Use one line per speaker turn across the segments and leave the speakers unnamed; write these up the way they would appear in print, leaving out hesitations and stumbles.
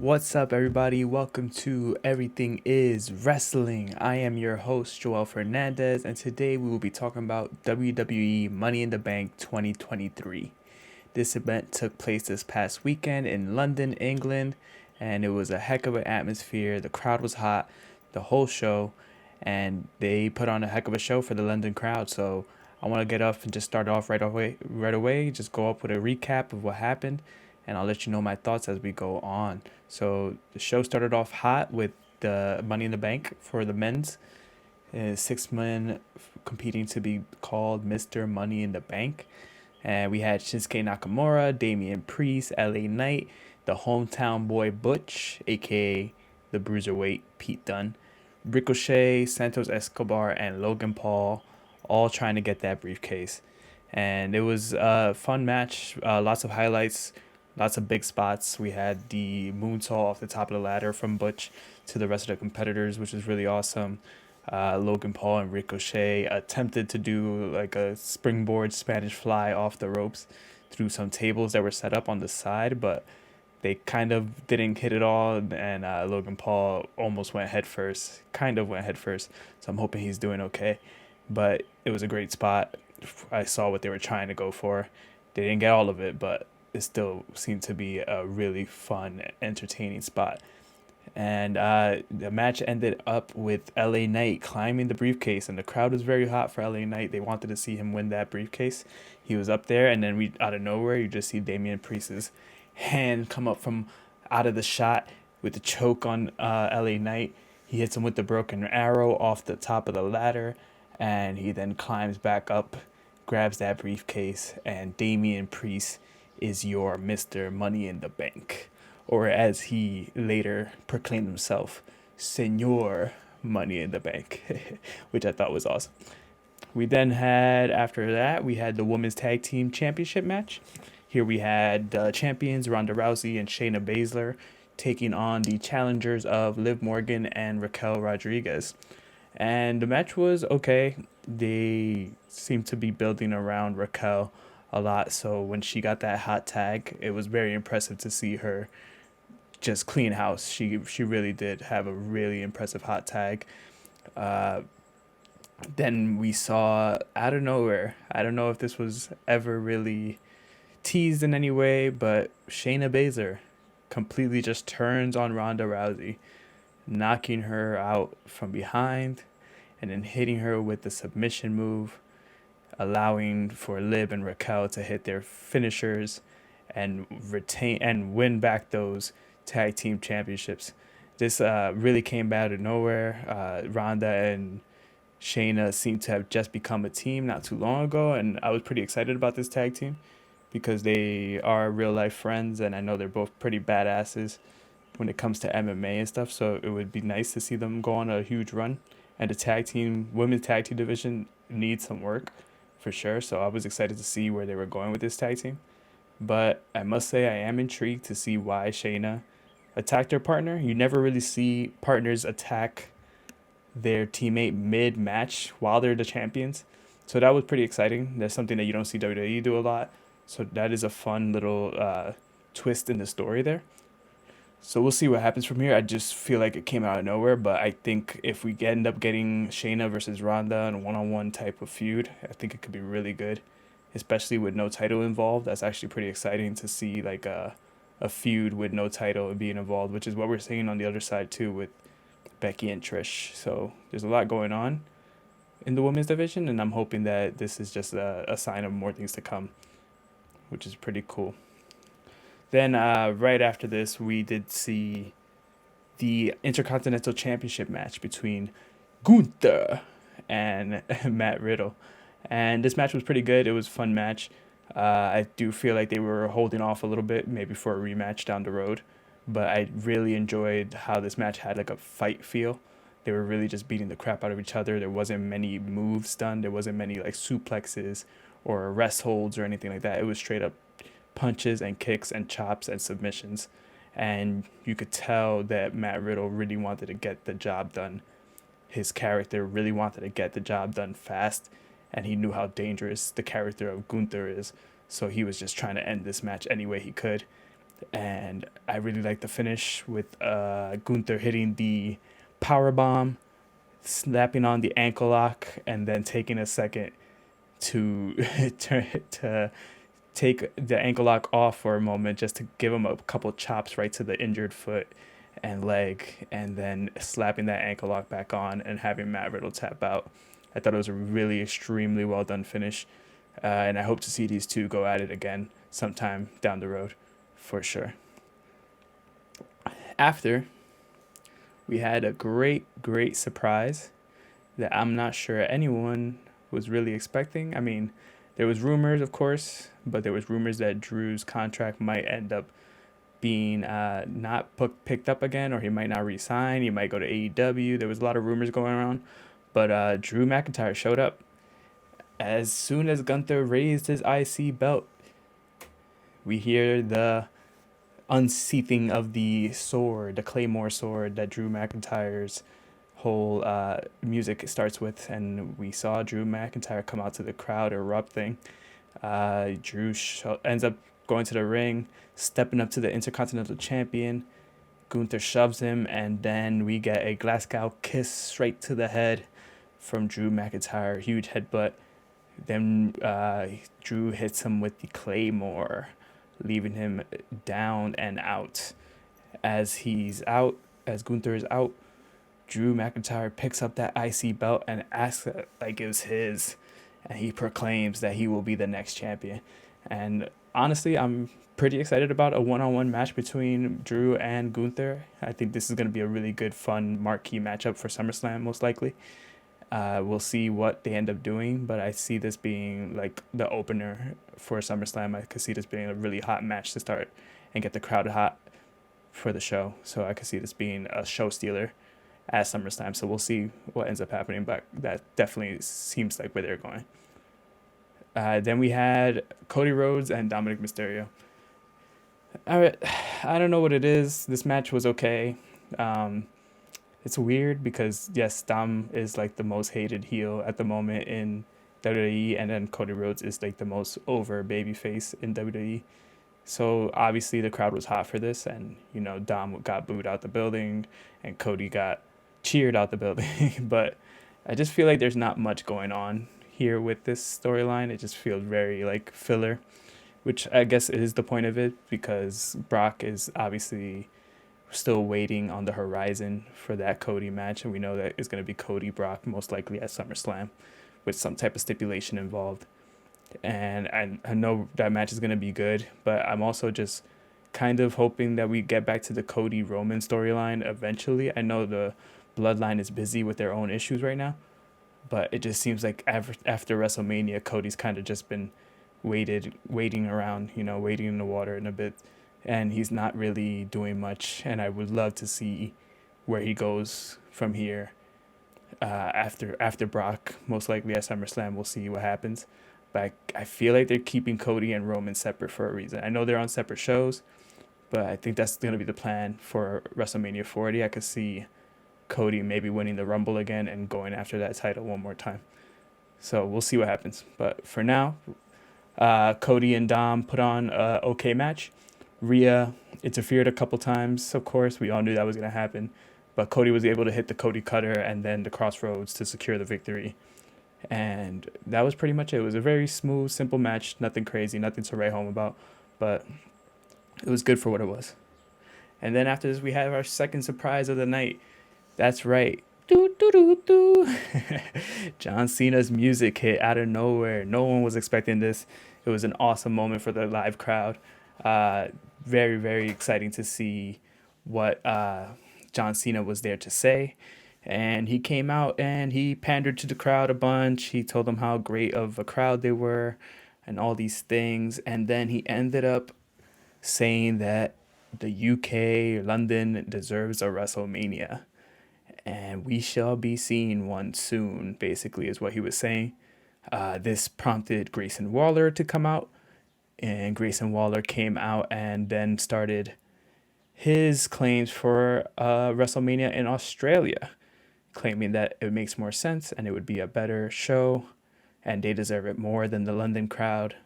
What's up, everybody? Welcome to Everything is Wrestling. I am your host, Joel Fernandez, and today we will be talking about WWE Money in the Bank 2023. This event took place this past weekend in London, England, and it was a heck of an atmosphere. The crowd was hot, the whole show, and they put on a heck of a show for the London crowd. So I want to get off and just start off right away. Just go up with a recap of what happened, and I'll let you know my thoughts as we go on. So the show started off hot with the Money in the Bank for the men's. 6 men competing to be called Mr. Money in the Bank. And we had Shinsuke Nakamura, Damian Priest, LA Knight, the hometown boy Butch, aka the Bruiserweight Pete Dunne, Ricochet, Santos Escobar, and Logan Paul, all trying to get that briefcase. And it was a fun match, lots of highlights, lots of big spots. We had the moonsault off the top of the ladder from Butch to the rest of the competitors, which was really awesome. Logan Paul and Ricochet attempted to do like a springboard Spanish fly off the ropes through some tables that were set up on the side, but they kind of didn't hit it all, and Logan Paul almost went head first, so I'm hoping he's doing okay. But it was a great spot. I saw what they were trying to go for. They didn't get all of it, but it still seemed to be a really fun, entertaining spot. And the match ended up with LA Knight climbing the briefcase, and the crowd was very hot for LA Knight. They wanted to see him win that briefcase. He was up there, and then out of nowhere, you just see Damian Priest's hand come up from out of the shot with the choke on LA Knight. He hits him with the broken arrow off the top of the ladder, and he then climbs back up, grabs that briefcase, and Damian Priest is your Mr. Money in the Bank. Or as he later proclaimed himself, Senor Money in the Bank, which I thought was awesome. After that, we had the Women's Tag Team Championship match. Here we had the champions, Ronda Rousey and Shayna Baszler, taking on the challengers of Liv Morgan and Raquel Rodriguez. And the match was okay. They seemed to be building around Raquel a lot, so when she got that hot tag, it was very impressive to see her just clean house. She really did have a really impressive hot tag. Then we saw out of nowhere, I don't know if this was ever really teased in any way, but Shayna Baszler completely just turns on Ronda Rousey, knocking her out from behind and then hitting her with the submission move, allowing for Liv and Raquel to hit their finishers and retain and win back those tag team championships. This really came out of nowhere. Ronda and Shayna seemed to have just become a team not too long ago, and I was pretty excited about this tag team because they are real life friends, and I know they're both pretty badasses when it comes to MMA and stuff, so it would be nice to see them go on a huge run. And the women's tag team division needs some work for sure, so I was excited to see where they were going with this tag team. But I must say I am intrigued to see why Shayna attacked her partner. You never really see partners attack their teammate mid-match while they're the champions. So that was pretty exciting. That's something that you don't see WWE do a lot. So that is a fun little twist in the story there. So we'll see what happens from here. I just feel like it came out of nowhere, but I think if we end up getting Shayna versus Ronda in a one-on-one type of feud, I think it could be really good, especially with no title involved. That's actually pretty exciting to see, like a feud with no title being involved, which is what we're seeing on the other side too with Becky and Trish. So there's a lot going on in the women's division, and I'm hoping that this is just a sign of more things to come, which is pretty cool. Then right after this, we did see the Intercontinental Championship match between Gunther and Matt Riddle. And this match was pretty good. It was a fun match. I do feel like they were holding off a little bit, maybe for a rematch down the road. But I really enjoyed how this match had like a fight feel. They were really just beating the crap out of each other. There wasn't many moves done. There wasn't many like suplexes or rest holds or anything like that. It was straight up punches and kicks and chops and submissions. And you could tell that Matt Riddle really wanted to get the job done. His character really wanted to get the job done fast, and he knew how dangerous the character of Gunther is. So he was just trying to end this match any way he could. And I really like the finish with Gunther hitting the power bomb, snapping on the ankle lock, and then taking a second to to take the ankle lock off for a moment just to give him a couple chops right to the injured foot and leg, and then slapping that ankle lock back on and having Matt Riddle tap out. I thought it was a really extremely well done finish, and I hope to see these two go at it again sometime down the road, for sure. After, we had a great surprise that I'm not sure anyone was really expecting. I mean, there was rumors, of course, but there was rumors that Drew's contract might end up being not picked up again, or he might not resign. He might go to AEW. There was a lot of rumors going around, but Drew McIntyre showed up. As soon as Gunther raised his IC belt, we hear the unseating of the sword, the Claymore sword that Drew McIntyre's whole music starts with, and we saw Drew McIntyre come out to the crowd erupting. Drew ends up going to the ring, stepping up to the Intercontinental Champion. Gunther shoves him, and then we get a Glasgow kiss straight to the head from Drew McIntyre. Huge headbutt. Then Drew hits him with the Claymore, leaving him down and out. As Gunther is out, Drew McIntyre picks up that IC belt and asks it like it was his, and he proclaims that he will be the next champion. And honestly, I'm pretty excited about a one-on-one match between Drew and Gunther. I think this is going to be a really good, fun, marquee matchup for SummerSlam, most likely. We'll see what they end up doing, but I see this being like the opener for SummerSlam. I could see this being a really hot match to start and get the crowd hot for the show. So I could see this being a show stealer at SummerSlam. So we'll see what ends up happening, but that definitely seems like where they're going. Then we had Cody Rhodes and Dominik Mysterio. I don't know what it is. This match was okay. It's weird because, yes, Dom is like the most hated heel at the moment in WWE, and then Cody Rhodes is like the most over babyface in WWE. So obviously the crowd was hot for this, and Dom got booed out the building, and Cody got cheered out the building. But I just feel like there's not much going on here with this storyline. It just feels very like filler, which I guess is the point of it, because Brock is obviously still waiting on the horizon for that Cody match, and we know that it's going to be Cody Brock most likely at SummerSlam with some type of stipulation involved. And I know that match is going to be good, but I'm also just kind of hoping that we get back to the Cody Roman storyline eventually. I know the Bloodline is busy with their own issues right now, but it just seems like after WrestleMania, Cody's kind of just been waiting around, waiting in the water in a bit, and he's not really doing much. And I would love to see where he goes from here. After Brock, most likely at SummerSlam, we'll see what happens. But I feel like they're keeping Cody and Roman separate for a reason. I know they're on separate shows, but I think that's going to be the plan for WrestleMania 40. I could see Cody maybe winning the Rumble again and going after that title one more time. So we'll see what happens. But for now, Cody and Dom put on an okay match. Rhea interfered a couple times, of course. We all knew that was going to happen. But Cody was able to hit the Cody Cutter and then the Crossroads to secure the victory. And that was pretty much it. It was a very smooth, simple match. Nothing crazy, nothing to write home about. But it was good for what it was. And then after this, we have our second surprise of the night. That's right. John Cena's music hit out of nowhere. No one was expecting this. It was an awesome moment for the live crowd. Very, very exciting to see what John Cena was there to say. And he came out and he pandered to the crowd a bunch. He told them how great of a crowd they were and all these things. And then he ended up saying that the UK, London, deserves a WrestleMania. And we shall be seeing one soon, basically, is what he was saying. This prompted Grayson Waller to come out. And Grayson Waller came out and then started his claims for WrestleMania in Australia, claiming that it makes more sense and it would be a better show and they deserve it more than the London crowd.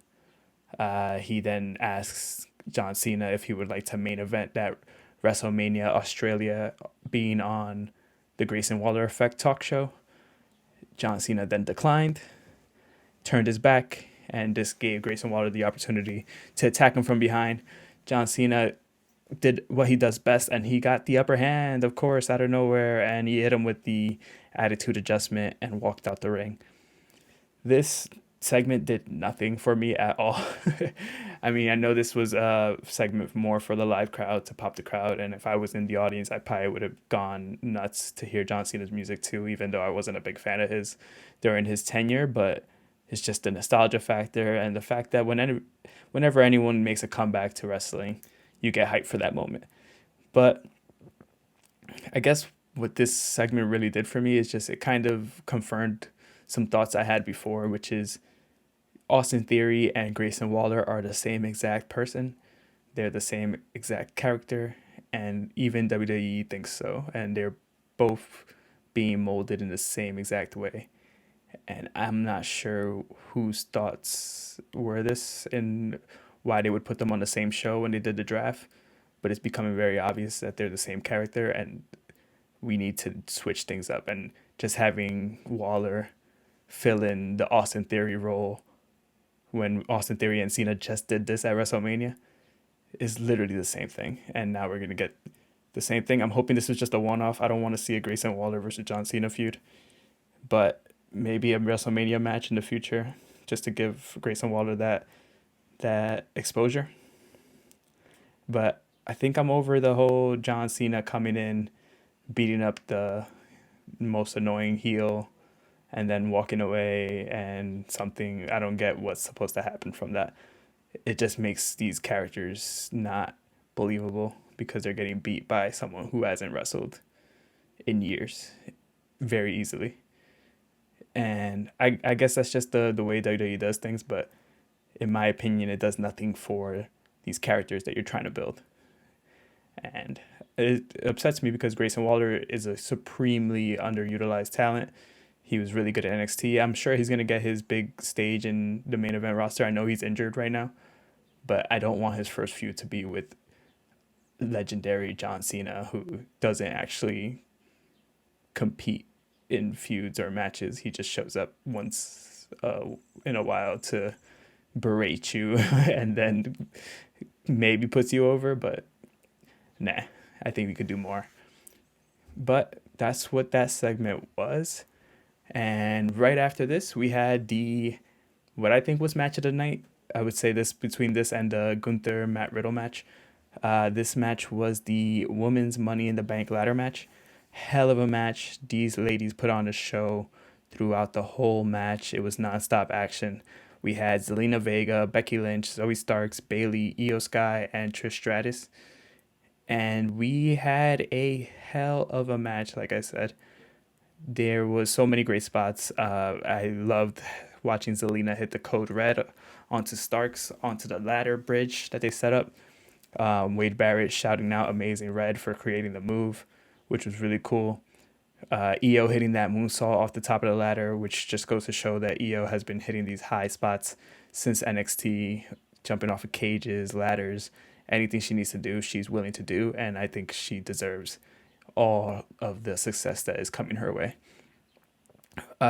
He then asks John Cena if he would like to main event that WrestleMania Australia, being on the Grayson Waller Effect talk show. John Cena then declined, turned his back, and this gave Grayson Waller the opportunity to attack him from behind. John Cena did what he does best, and he got the upper hand, of course, out of nowhere, and he hit him with the attitude adjustment and walked out the ring. This segment did nothing for me at all. I mean, I know this was a segment more for the live crowd to pop the crowd, and if I was in the audience, I probably would have gone nuts to hear John Cena's music too, even though I wasn't a big fan of his during his tenure. But it's just the nostalgia factor and the fact that whenever anyone makes a comeback to wrestling, you get hyped for that moment. But I guess what this segment really did for me is just it kind of confirmed some thoughts I had before, which is Austin Theory and Grayson Waller are the same exact person. They're the same exact character, and even WWE thinks so. And they're both being molded in the same exact way. And I'm not sure whose thoughts were this and why they would put them on the same show when they did the draft, but it's becoming very obvious that they're the same character, and we need to switch things up. And just having Waller fill in the Austin Theory role when Austin Theory and Cena just did this at WrestleMania is literally the same thing. And now we're going to get the same thing. I'm hoping this is just a one-off. I don't want to see a Grayson Waller versus John Cena feud, but maybe a WrestleMania match in the future just to give Grayson Waller that exposure. But I think I'm over the whole John Cena coming in, beating up the most annoying heel, and then walking away and something. I don't get what's supposed to happen from that. It just makes these characters not believable because they're getting beat by someone who hasn't wrestled in years very easily. And I guess that's just the way WWE does things, but in my opinion, it does nothing for these characters that you're trying to build. And it upsets me because Grayson Waller is a supremely underutilized talent. He was really good at NXT. I'm sure he's going to get his big stage in the main event roster. I know he's injured right now, but I don't want his first feud to be with legendary John Cena, who doesn't actually compete in feuds or matches. He just shows up once in a while to berate you and then maybe puts you over, but nah, I think we could do more. But that's what that segment was. And right after this, we had what I think was match of the night. I would say this between this and the Gunther Matt Riddle match. This match was the Women's Money in the Bank ladder match. Hell of a match. These ladies put on a show throughout the whole match. It was nonstop action. We had Zelina Vega, Becky Lynch, Zoe Starks, Bayley, Io Sky, and Trish Stratus. And we had a hell of a match, like I said. There was so many great spots. I loved watching Zelina hit the code red onto Starks, onto the ladder bridge that they set up. Wade Barrett shouting out Amazing Red for creating the move, which was really cool. Io hitting that moonsault off the top of the ladder, which just goes to show that Io has been hitting these high spots since NXT, jumping off of cages, ladders, anything she needs to do, she's willing to do, and I think she deserves all of the success that is coming her way.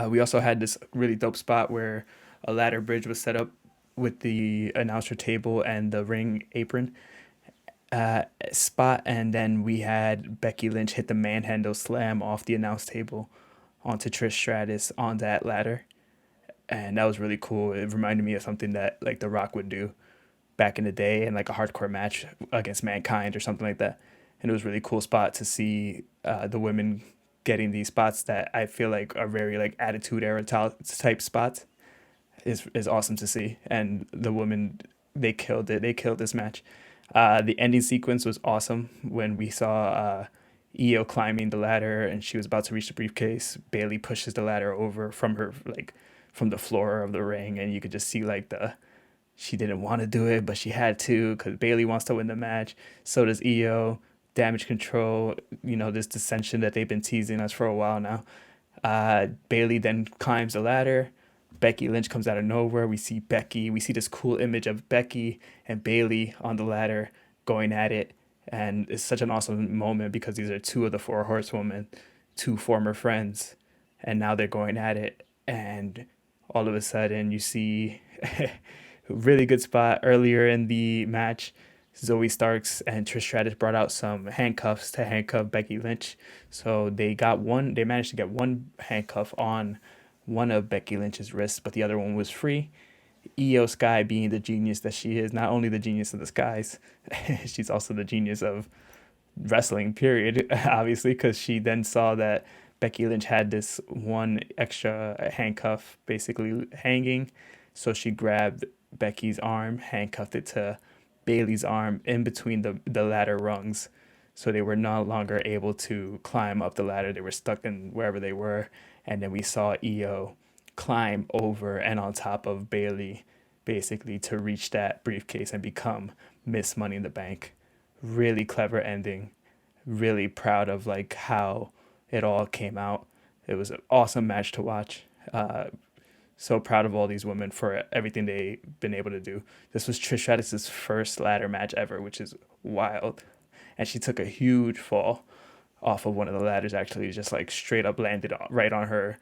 We also had this really dope spot where a ladder bridge was set up with the announcer table and the ring apron spot, and then we had Becky Lynch hit the manhandle slam off the announce table onto Trish Stratus on that ladder, and that was really cool. It reminded me of something that like The Rock would do back in the day in like a hardcore match against Mankind or something like that. And it was a really cool spot to see the women getting these spots that I feel like are very like attitude era type spots is awesome to see. And the women, they killed it. They killed this match. The ending sequence was awesome when we saw Io climbing the ladder and she was about to reach the briefcase. Bayley pushes the ladder over from her, like from the floor of the ring, and you could just see like she didn't want to do it, but she had to because Bayley wants to win the match. So does Io. Damage control, this dissension that they've been teasing us for a while now. Bayley then climbs the ladder, Becky Lynch comes out of nowhere. We see this cool image of Becky and Bayley on the ladder going at it. And it's such an awesome moment because these are two of the four horsewomen, two former friends, and now they're going at it. And all of a sudden, you see a really good spot earlier in the match. Zoe Starks and Trish Stratus brought out some handcuffs to handcuff Becky Lynch. So they managed to get one handcuff on one of Becky Lynch's wrists, but the other one was free. Io Sky, being the genius that she is, not only the genius of the skies, she's also the genius of wrestling, period, obviously, because she then saw that Becky Lynch had this one extra handcuff basically hanging. So she grabbed Becky's arm, handcuffed it to Bayley's arm in between the ladder rungs. So they were no longer able to climb up the ladder. They were stuck in wherever they were. And then we saw Io climb over and on top of Bayley basically to reach that briefcase and become Miss Money in the Bank. Really clever ending. Really proud of like how it all came out. It was an awesome match to watch. So proud of all these women for everything they've been able to do. This was Trish Stratus' first ladder match ever, which is wild. And she took a huge fall off of one of the ladders, actually, just like straight up landed right on her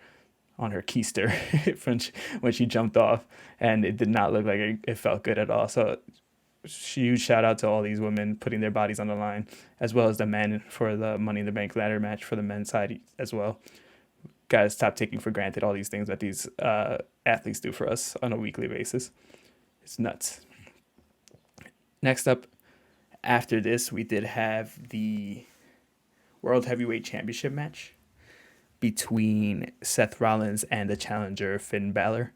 keister when she jumped off. And it did not look like it felt good at all. So huge shout out to all these women putting their bodies on the line, as well as the men for the Money in the Bank ladder match for the men's side as well. Gotta stop taking for granted all these things that these athletes do for us on a weekly basis. It's nuts. Next up, after this, we did have the World Heavyweight Championship match between Seth Rollins and the challenger Finn Balor.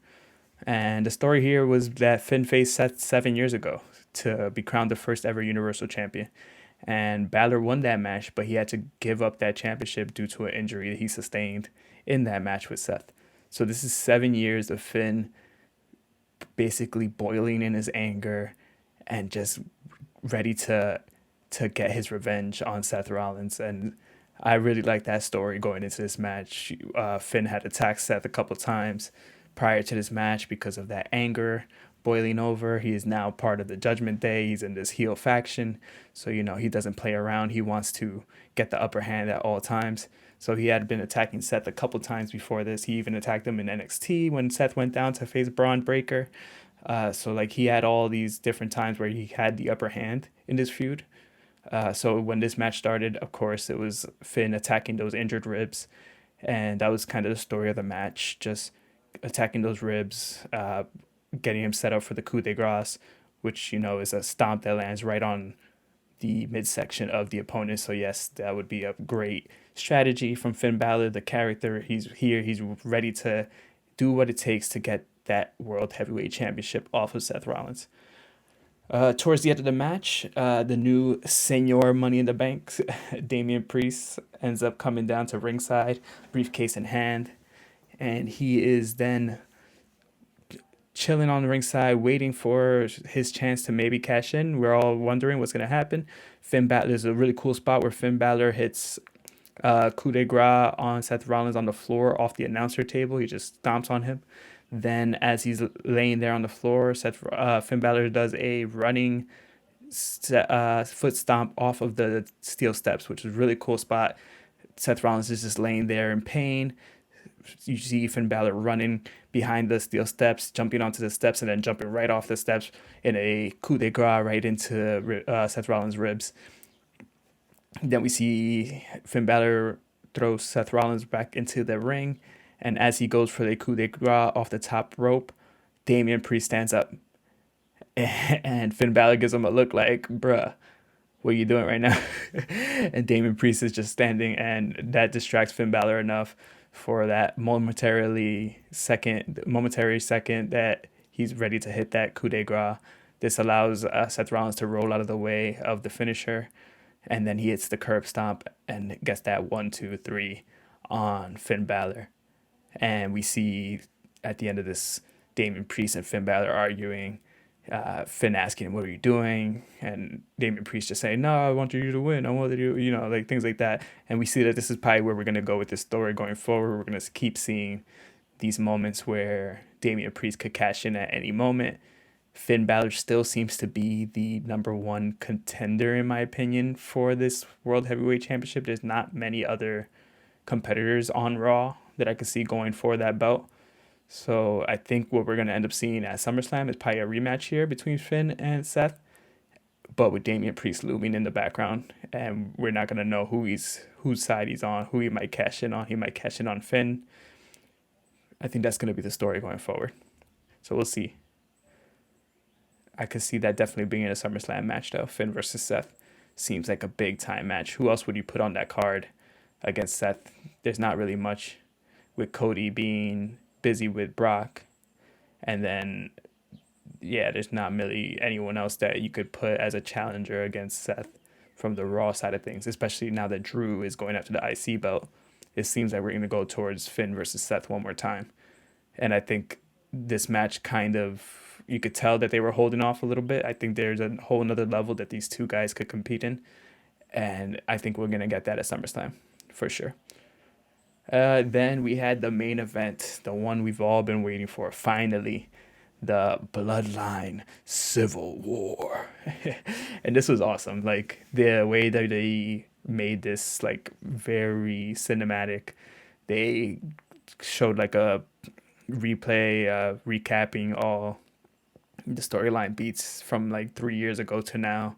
And the story here was that Finn faced Seth 7 years ago to be crowned the first ever Universal Champion. And Balor won that match, but he had to give up that championship due to an injury that he sustained in that match with Seth. So this is 7 years of Finn basically boiling in his anger and just ready to get his revenge on Seth Rollins. And I really like that story going into this match. Finn had attacked Seth a couple times prior to this match because of that anger boiling over. He is now part of the Judgment Day. He's in this heel faction. So, he doesn't play around. He wants to get the upper hand at all times. So he had been attacking Seth a couple times before this. He even attacked him in NXT when Seth went down to face Braun Breaker. So he had all these different times where he had the upper hand in this feud. So when this match started, of course, it was Finn attacking those injured ribs. And that was kind of the story of the match, just attacking those ribs, getting him set up for the coup de grace, which, is a stomp that lands right on the midsection of the opponent. So yes, that would be a great strategy from Finn Balor, the character. He's ready to do what it takes to get that World Heavyweight Championship off of Seth Rollins. Towards the end of the match, the new Senior Money in the Bank, Damian Priest, ends up coming down to ringside, briefcase in hand, and he is then chilling on the ringside, waiting for his chance to maybe cash in. We're all wondering what's going to happen. There's a really cool spot where Finn Balor hits coup de grace on Seth Rollins on the floor off the announcer table. He just stomps on him. Then as he's laying there on the floor, Finn Balor does a running foot stomp off of the steel steps, which is a really cool spot. Seth Rollins is just laying there in pain. You see Finn Balor running behind the steel steps, jumping onto the steps, and then jumping right off the steps in a coup de grace right into Seth Rollins' ribs. Then we see Finn Balor throw Seth Rollins back into the ring, and as he goes for the coup de grace off the top rope, Damian Priest stands up, and Finn Balor gives him a look like, bruh, what are you doing right now? And Damian Priest is just standing, and that distracts Finn Balor enough for that momentary second that he's ready to hit that coup de grace. This allows Seth Rollins to roll out of the way of the finisher, and then he hits the curb stomp and gets that 1, 2, 3 on Finn Balor. And we see at the end of this, Damian Priest and Finn Balor arguing. Finn asking him, what are you doing? And Damian Priest just saying, no, I wanted you to win. I wanted you, like things like that. And we see that this is probably where we're going to go with this story going forward. We're going to keep seeing these moments where Damian Priest could cash in at any moment. Finn Balor still seems to be the number one contender, in my opinion, for this World Heavyweight Championship. There's not many other competitors on Raw that I could see going for that belt. So I think what we're going to end up seeing at SummerSlam is probably a rematch here between Finn and Seth, but with Damian Priest looming in the background, and we're not going to know whose side he's on, who he might cash in on. He might cash in on Finn. I think that's going to be the story going forward. So we'll see. I could see that definitely being a SummerSlam match, though. Finn versus Seth seems like a big time match. Who else would you put on that card against Seth? There's not really much, with Cody being busy with Brock. And then, yeah, there's not really anyone else that you could put as a challenger against Seth from the Raw side of things, especially now that Drew is going after the IC belt. It seems like we're going to go towards Finn versus Seth one more time. And I think this match kind of, you could tell that they were holding off a little bit. I think there's a whole nother level that these two guys could compete in. And I think we're going to get that at SummerSlam for sure. Then we had the main event, the one we've all been waiting for, finally, the Bloodline Civil War. And this was awesome. Like, the way that they made this, like, very cinematic. They showed, like, a replay, recapping all the storyline beats from, like, 3 years ago to now.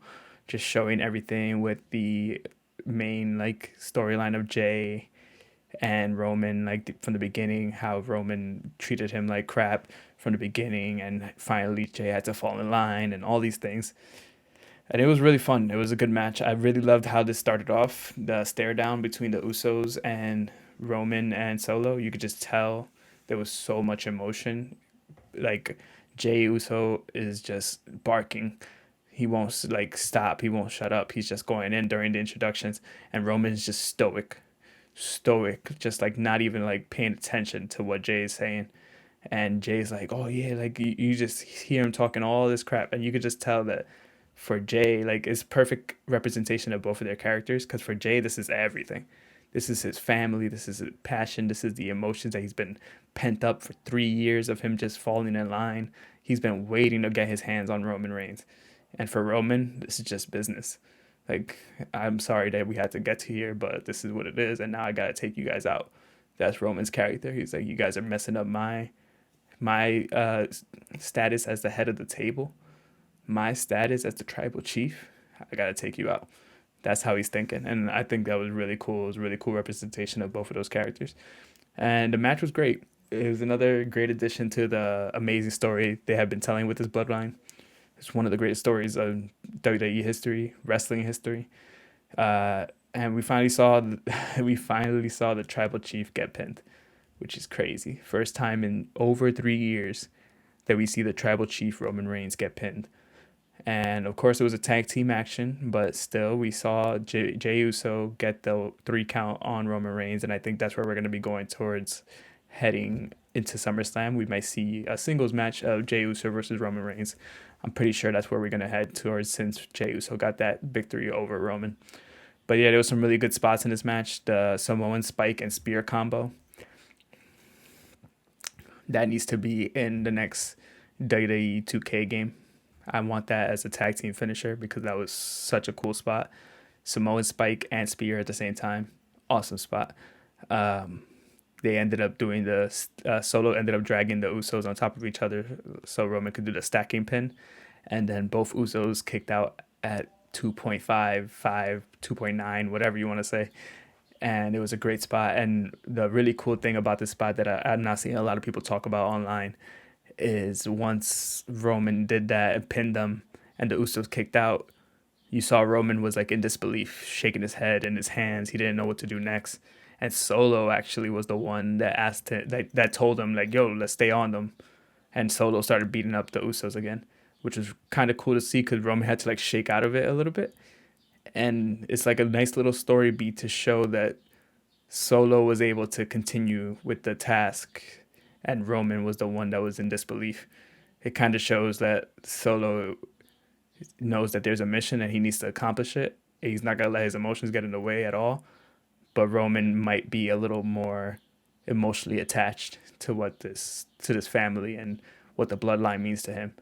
Just showing everything with the main, like, storyline of Jay and Roman, like from the beginning, how Roman treated him like crap from the beginning, and finally Jay had to fall in line and all these things. And it was really fun. It was a good match. I really loved how this started off, the stare down between the Usos and Roman and Solo. You could just tell there was so much emotion. Like, Jay Uso is just barking. He won't, like, stop. He won't shut up. He's just going in during the introductions, and Roman is just stoic, just like not even like paying attention to what Jay is saying. And Jay's like, oh yeah, like you just hear him talking all this crap, and you could just tell that for Jay, like, it's perfect representation of both of their characters, because for Jay, this is everything. This is his family, this is his passion, this is the emotions that he's been pent up for 3 years of him just falling in line. He's been waiting to get his hands on Roman Reigns. And for Roman, this is just business. Like, I'm sorry that we had to get to here, but this is what it is, and now I gotta take you guys out. That's Roman's character. He's like, you guys are messing up my status as the head of the table, my status as the tribal chief. I gotta take you out. That's how he's thinking, and I think that was really cool. It was a really cool representation of both of those characters, and the match was great. It was another great addition to the amazing story they have been telling with this bloodline. It's one of the greatest stories of WWE history, wrestling history, and we finally saw the tribal chief get pinned, which is crazy. First time in over 3 years that we see the tribal chief Roman Reigns get pinned, and of course it was a tag team action, but still we saw Jey Uso get the 3 count on Roman Reigns, and I think that's where we're going to be going towards heading into SummerSlam. We might see a singles match of Jey Uso versus Roman Reigns. I'm pretty sure that's where we're going to head towards, since Jey Uso got that victory over Roman. But yeah, there was some really good spots in this match. The Samoan spike and spear combo, that needs to be in the next WWE 2K game. I want that as a tag team finisher, because that was such a cool spot. Samoan spike and spear at the same time. Awesome spot. They ended up doing the Solo ended up dragging the Usos on top of each other so Roman could do the stacking pin, and then both Usos kicked out at 2.5, 2.9, whatever you want to say. And it was a great spot. And the really cool thing about this spot that I'm not seeing a lot of people talk about online is, once Roman did that and pinned them and the Usos kicked out, you saw Roman was like in disbelief, shaking his head and his hands. He didn't know what to do next. And Solo actually was the one that asked him, that told him, like, yo, let's stay on them. And Solo started beating up the Usos again, which was kind of cool to see, because Roman had to like shake out of it a little bit. And it's like a nice little story beat to show that Solo was able to continue with the task and Roman was the one that was in disbelief. It kind of shows that Solo knows that there's a mission and he needs to accomplish it. He's not going to let his emotions get in the way at all. But Roman might be a little more emotionally attached to this family and what the bloodline means to him.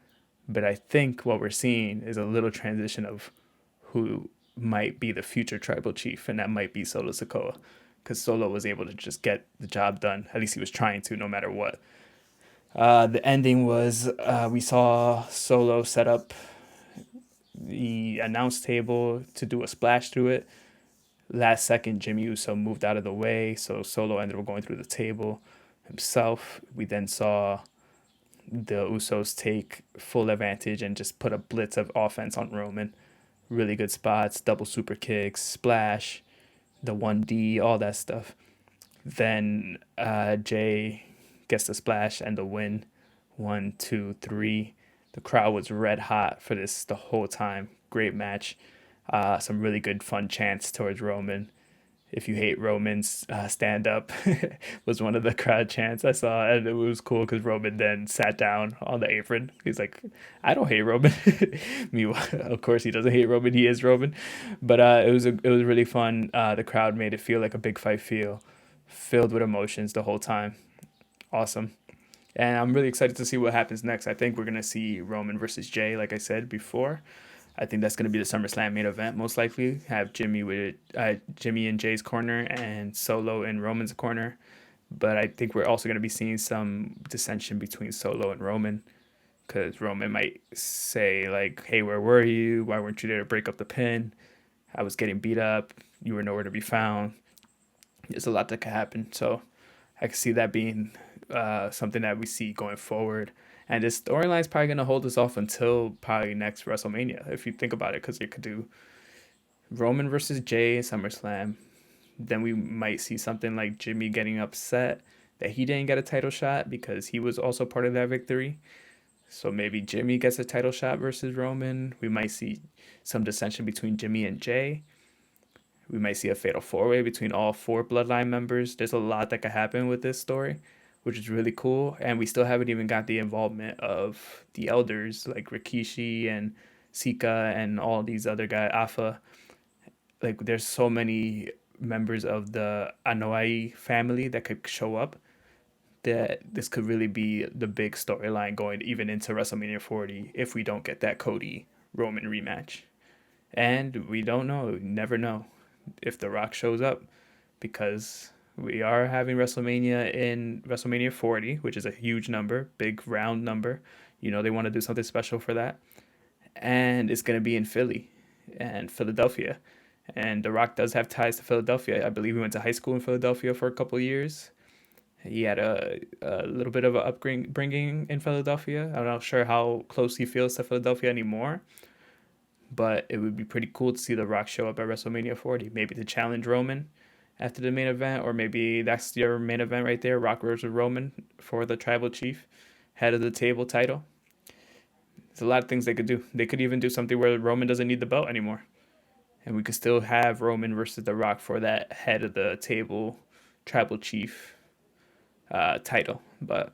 But I think what we're seeing is a little transition of who might be the future tribal chief, and that might be Solo Sikoa, because Solo was able to just get the job done. At least he was trying to, no matter what. The ending was we saw Solo set up the announce table to do a splash through it. Last second, Jimmy Uso moved out of the way, so Solo ended up going through the table himself. We then saw the Usos take full advantage and just put a blitz of offense on Roman. Really good spots, double super kicks, splash, the 1D, all that stuff. Then Jay gets the splash and the win. 1, 2, 3. The crowd was red hot for this the whole time. Great match. Some really good fun chants towards Roman. If you hate Romans, stand up was one of the crowd chants I saw, and it was cool because Roman then sat down on the apron. He's like, "I don't hate Roman." Meanwhile, of course, he doesn't hate Roman. He is Roman, but it was really fun. The crowd made it feel like a big fight, filled with emotions the whole time. Awesome. And I'm really excited to see what happens next. I think we're gonna see Roman versus Jay, like I said before. I think that's going to be the SummerSlam main event, most likely. Have Jimmy in Jay's corner and Solo in Roman's corner. But I think we're also going to be seeing some dissension between Solo and Roman, because Roman might say, like, hey, where were you? Why weren't you there to break up the pin? I was getting beat up. You were nowhere to be found. There's a lot that could happen. So I can see that being something that we see going forward. And this storyline is probably going to hold us off until probably next WrestleMania, if you think about it, because they could do Roman versus Jay SummerSlam. Then we might see something like Jimmy getting upset that he didn't get a title shot because he was also part of that victory. So maybe Jimmy gets a title shot versus Roman. We might see some dissension between Jimmy and Jay. We might see a fatal four-way between all 4 Bloodline members. There's a lot that could happen with this story, which is really cool. And we still haven't even got the involvement of the elders like Rikishi and Sika and all these other guys, Alpha. Like, there's so many members of the Anoa'i family that could show up that this could really be the big storyline going even into WrestleMania 40 if we don't get that Cody Roman rematch. And we don't know, never know if The Rock shows up, because we are having WrestleMania in WrestleMania 40, which is a huge number, big round number. You know, they want to do something special for that. And it's going to be in Philly and Philadelphia. And The Rock does have ties to Philadelphia. I believe he went to high school in Philadelphia for a couple of years. He had a little bit of an upbringing in Philadelphia. I'm not sure how close he feels to Philadelphia anymore, but it would be pretty cool to see The Rock show up at WrestleMania 40, maybe to challenge Roman after the main event, or maybe that's your main event right there, Rock versus Roman for the Tribal Chief, head of the table title. There's a lot of things they could do. They could even do something where Roman doesn't need the belt anymore, and we could still have Roman versus The Rock for that head of the table Tribal Chief title. But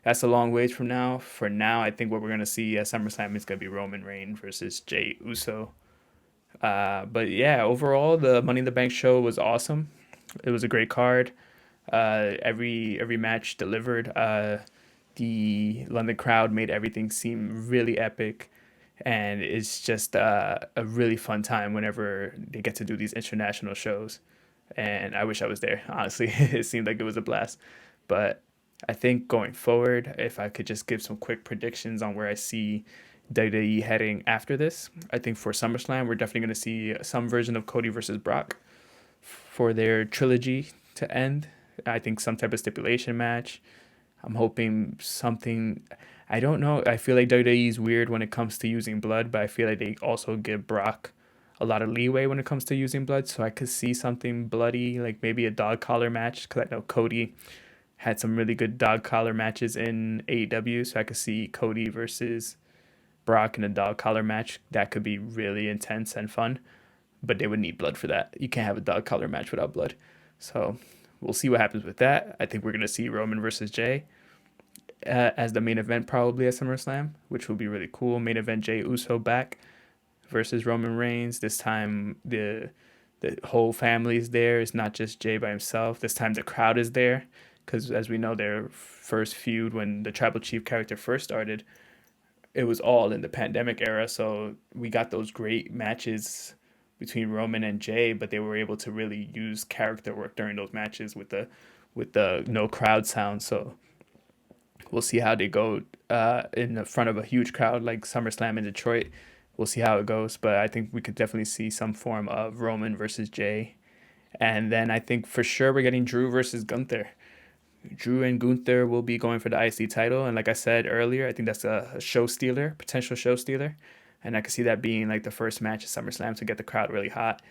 that's a long ways from now. For now, I think what we're going to see at SummerSlam is going to be Roman Reigns versus Jey Uso. But yeah, overall, the Money in the Bank show was awesome. It was a great card. Every match delivered. The London crowd made everything seem really epic. And it's just a really fun time whenever they get to do these international shows. And I wish I was there, honestly. It seemed like it was a blast. But I think going forward, if I could just give some quick predictions on where I see WWE heading after this, I think for SummerSlam, we're definitely going to see some version of Cody versus Brock for their trilogy to end. I think some type of stipulation match. I'm hoping something. I don't know. I feel like WWE is weird when it comes to using blood, but I feel like they also give Brock a lot of leeway when it comes to using blood. So I could see something bloody, like maybe a dog collar match, because I know Cody had some really good dog collar matches in AEW. So I could see Cody versus Brock in a dog collar match. That could be really intense and fun, but they would need blood for that. You can't have a dog collar match without blood. So we'll see what happens with that. I think we're going to see Roman versus Jay as the main event probably at SummerSlam, which will be really cool. Main event, Jey Uso back versus Roman Reigns. This time the whole family is there. It's not just Jay by himself. This time the crowd is there. because as we know, their first feud when the Tribal Chief character first started, it was all in the pandemic era. So we got those great matches between Roman and Jay, but they were able to really use character work during those matches with the no crowd sound. So we'll see how they go in the front of a huge crowd like SummerSlam in Detroit. We'll see how it goes, but I think we could definitely see some form of Roman versus Jay. And then I think for sure we're getting Drew versus Gunther. Drew and Gunther will be going for the IC title, and like I said earlier, I think that's a show stealer, potential show stealer, and I could see that being like the first match at SummerSlam to get the crowd really hot.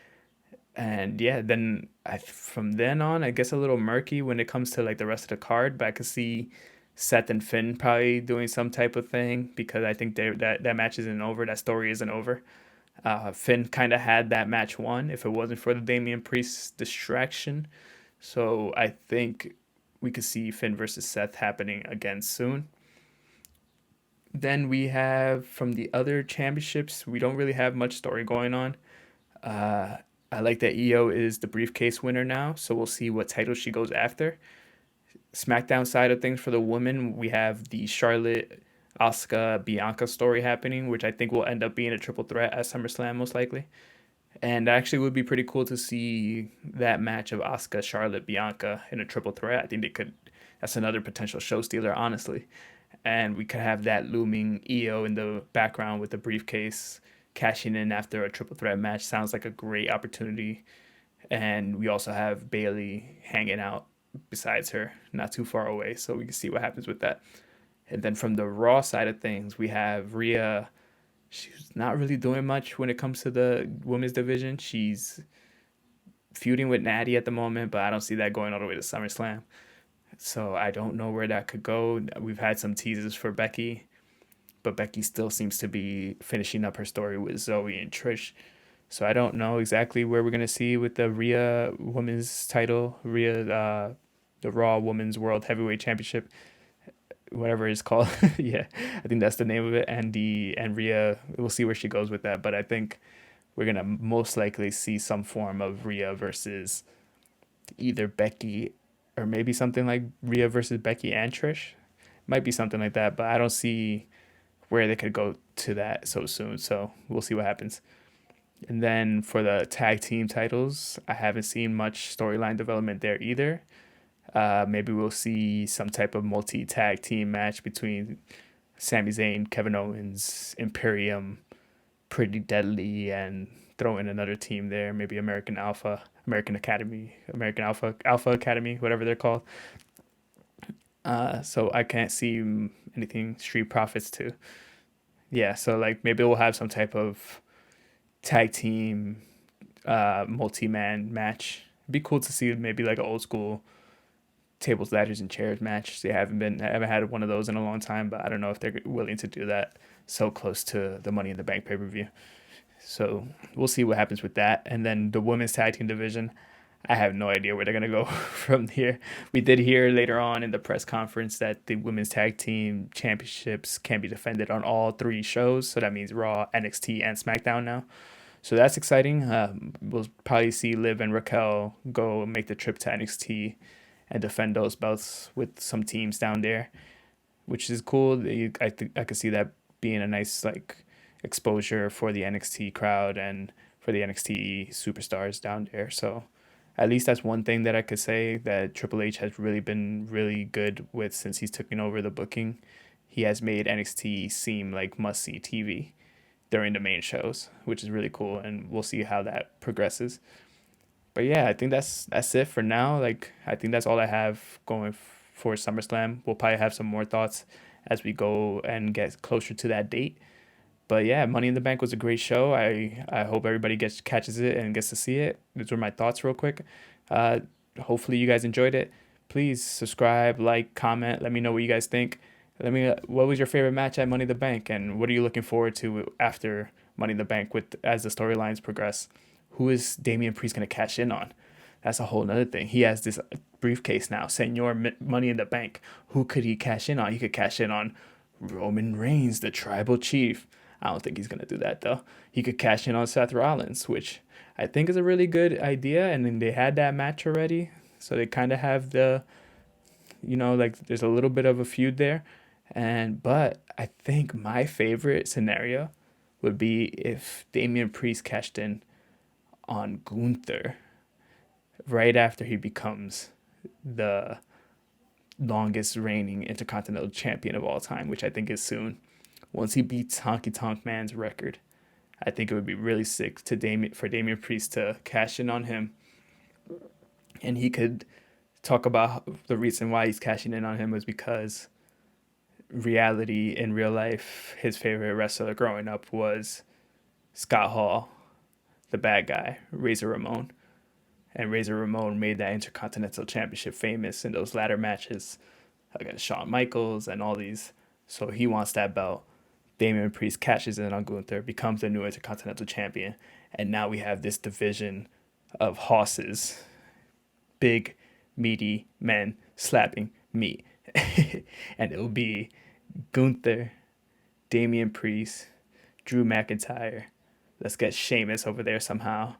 And yeah, then from then on, I guess a little murky when it comes to like the rest of the card, but I could see Seth and Finn probably doing some type of thing because I think that match isn't over, that story isn't over. Finn kind of had that match won if it wasn't for the Damian Priest distraction. So I think we could see Finn versus Seth happening again soon. Then we have from the other championships, we don't really have much story going on. Uh, I like that Io is the briefcase winner now, so we'll see what title she goes after. SmackDown side of things for the women, we have the Charlotte, Asuka, Bianca story happening, which I think will end up being a triple threat at SummerSlam most likely. And actually would be pretty cool to see that match of Asuka, Charlotte, Bianca in a triple threat. I think they could. That's another potential show stealer, honestly. And we could have that looming Io in the background with the briefcase cashing in after a triple threat match. Sounds like a great opportunity. And we also have Bayley hanging out besides her, not too far away. So we can see what happens with that. And then from the Raw side of things, we have Rhea. She's not really doing much when it comes to the women's division. She's feuding with Natty at the moment, but I don't see that going all the way to SummerSlam. So I don't know where that could go. We've had some teases for Becky, but Becky still seems to be finishing up her story with Zoe and Trish. So I don't know exactly where we're gonna see with the Rhea Women's title, Rhea, the Raw Women's World Heavyweight Championship, whatever it's called. Yeah, I think that's the name of it. And Rhea, we'll see where she goes with that. But I think we're gonna most likely see some form of Rhea versus either Becky or maybe something like Rhea versus Becky and Trish. Might be something like that, but I don't see where they could go to that so soon. So we'll see what happens. And then for the tag team titles, I haven't seen much storyline development there either. Maybe we'll see some type of multi-tag team match between Sami Zayn, Kevin Owens, Imperium, Pretty Deadly, and throw in another team there. Maybe American Alpha, American Academy, American Alpha, Alpha Academy, whatever they're called. So I can't see anything Street Profits too. Yeah, so like maybe we'll have some type of tag team, multi-man match. It'd be cool to see maybe like an old school tables, ladders, and chairs match. I haven't had one of those in a long time, but I don't know if they're willing to do that so close to the Money in the Bank pay-per-view. So we'll see what happens with that. And then the women's tag team division, I have no idea where they're gonna go from here. We did hear later on in the press conference that the women's tag team championships can be defended on all three shows. So that means Raw, NXT, and SmackDown now. So that's exciting. We'll probably see Liv and Raquel go make the trip to NXT and defend those belts with some teams down there, which is cool. I could see that being a nice like exposure for the NXT crowd and for the NXT superstars down there. So at least that's one thing that I could say that Triple H has really been really good with since he's taken over the booking. He has made NXT seem like must-see TV during the main shows, which is really cool, and we'll see how that progresses. But yeah, I think that's it for now. Like I think that's all I have going for SummerSlam. We'll probably have some more thoughts as we go and get closer to that date. But yeah, Money in the Bank was a great show. I hope everybody catches it and gets to see it. Those were my thoughts real quick. Uh, Hopefully you guys enjoyed it. Please subscribe, like, comment. Let me know what you guys think. What was your favorite match at Money in the Bank, and what are you looking forward to after Money in the Bank with as the storylines progress? Who is Damian Priest gonna cash in on? That's a whole nother thing. He has this briefcase now, Senor Money in the Bank. Who could he cash in on? He could cash in on Roman Reigns, the Tribal Chief. I don't think he's gonna do that though. He could cash in on Seth Rollins, which I think is a really good idea. And then they had that match already, so they kind of have like there's a little bit of a feud there. But I think my favorite scenario would be if Damian Priest cashed in on Gunther right after he becomes the longest reigning Intercontinental Champion of all time, which I think is soon. Once he beats Honky Tonk Man's record, I think it would be really sick for Damian Priest to cash in on him, and he could talk about the reason why he's cashing in on him was because reality in real life, his favorite wrestler growing up was Scott Hall, the bad guy, Razor Ramon. And Razor Ramon made that Intercontinental Championship famous in those ladder matches against Shawn Michaels and all these. So he wants that belt. Damian Priest cashes in on Gunther, becomes the new Intercontinental Champion, and now we have this division of hosses, big, meaty men slapping meat. And it'll be Gunther, Damian Priest, Drew McIntyre. Let's get Sheamus over there somehow.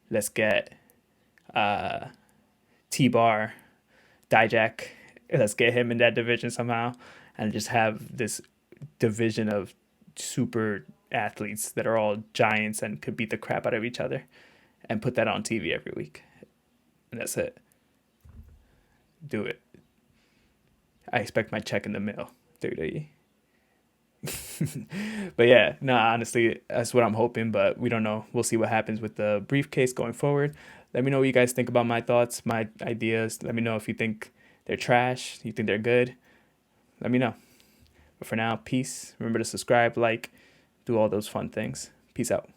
Let's get T-Bar, Dijak. Let's get him in that division somehow, and just have this division of super athletes that are all giants and could beat the crap out of each other, and put that on TV every week. And that's it. Do it. I expect my check in the mail, WWE. But yeah, no, honestly, that's what I'm hoping, but we don't know. We'll see what happens with the briefcase going forward. Let me know what you guys think about my thoughts, my ideas. Let me know if you think they're trash, you think they're good. Let me know. But for now, peace. Remember to subscribe, like, do all those fun things. Peace out.